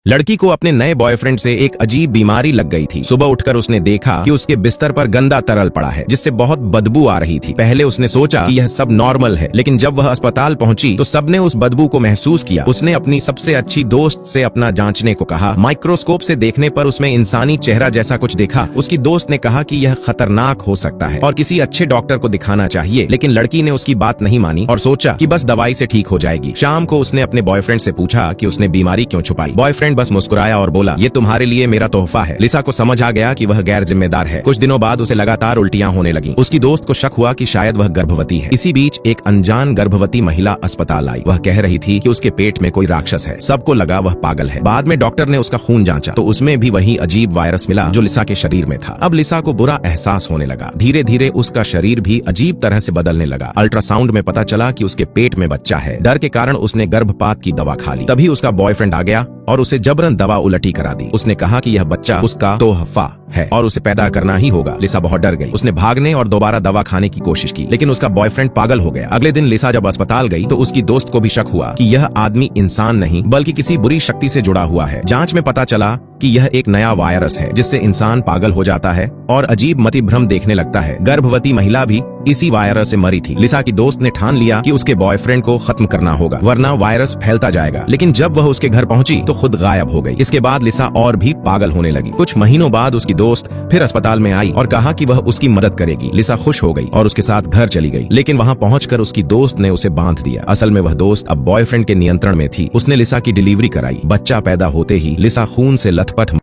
लड़की को अपने नए बॉयफ्रेंड से एक अजीब बीमारी लग गई थी। सुबह उठकर उसने देखा कि उसके बिस्तर पर गंदा तरल पड़ा है, जिससे बहुत बदबू आ रही थी। पहले उसने सोचा कि यह सब नॉर्मल है, लेकिन जब वह अस्पताल पहुंची तो सबने उस बदबू को महसूस किया। उसने अपनी सबसे अच्छी दोस्त से अपना जांचने को कहा। माइक्रोस्कोप से देखने पर उसमें इंसानी चेहरा जैसा कुछ देखा। उसकी दोस्त ने कहा कि यह खतरनाक हो सकता है और किसी अच्छे डॉक्टर को दिखाना चाहिए, लेकिन लड़की ने उसकी बात नहीं मानी और सोचा कि बस दवाई से ठीक हो जाएगी। शाम को उसने अपने बॉयफ्रेंड से पूछा कि उसने बीमारी क्यों छुपाई। बॉयफ्रेंड बस मुस्कुराया और बोला, ये तुम्हारे लिए मेरा तोहफा है। लिसा को समझ आ गया कि वह गैर जिम्मेदार है। कुछ दिनों बाद उसे लगातार उल्टियां होने लगी। उसकी दोस्त को शक हुआ कि शायद वह गर्भवती है। इसी बीच एक अनजान गर्भवती महिला अस्पताल आई। वह कह रही थी कि उसके पेट में कोई राक्षस है। सबको लगा वह पागल है। बाद में डॉक्टर ने उसका खून जांचा तो उसमें भी वही अजीब वायरस मिला जो लिसा के शरीर में था। अब लिसा को बुरा एहसास होने लगा। धीरे धीरे उसका शरीर भी अजीब तरह से बदलने लगा। अल्ट्रासाउंड में पता चला कि उसके पेट में बच्चा है। डर के कारण उसने गर्भपात की दवा खा ली। तभी उसका बॉयफ्रेंड आ गया और उसे जबरन दवा उलटी करा दी। उसने कहा कि यह बच्चा उसका तोहफा है और उसे पैदा करना ही होगा। लिसा बहुत डर गई। उसने भागने और दोबारा दवा खाने की कोशिश की, लेकिन उसका बॉयफ्रेंड पागल हो गया। अगले दिन लिसा जब अस्पताल गई तो उसकी दोस्त को भी शक हुआ कि यह आदमी इंसान नहीं बल्कि किसी बुरी शक्ति से जुड़ा हुआ है। जांच में पता चला कि यह एक नया वायरस है जिससे इंसान पागल हो जाता है और अजीब मतिभ्रम देखने लगता है। गर्भवती महिला भी इसी वायरस से मरी थी। लिसा की दोस्त ने ठान लिया कि उसके बॉयफ्रेंड को खत्म करना होगा, वरना वायरस फैलता जाएगा। लेकिन जब वह उसके घर पहुंची तो खुद गायब हो गई। इसके बाद लिसा और भी पागल होने लगी। कुछ महीनों बाद उसकी दोस्त फिर अस्पताल में आई और कहा कि वह उसकी मदद करेगी। लिसा खुश हो गई और उसके साथ घर चली गई, लेकिन वहां पहुंचकर उसकी दोस्त ने उसे बांध दिया। असल में वह दोस्त अब बॉयफ्रेंड के नियंत्रण में थी। उसने लिसा की डिलीवरी कराई। बच्चा पैदा होते ही लिसा खून से लथपथ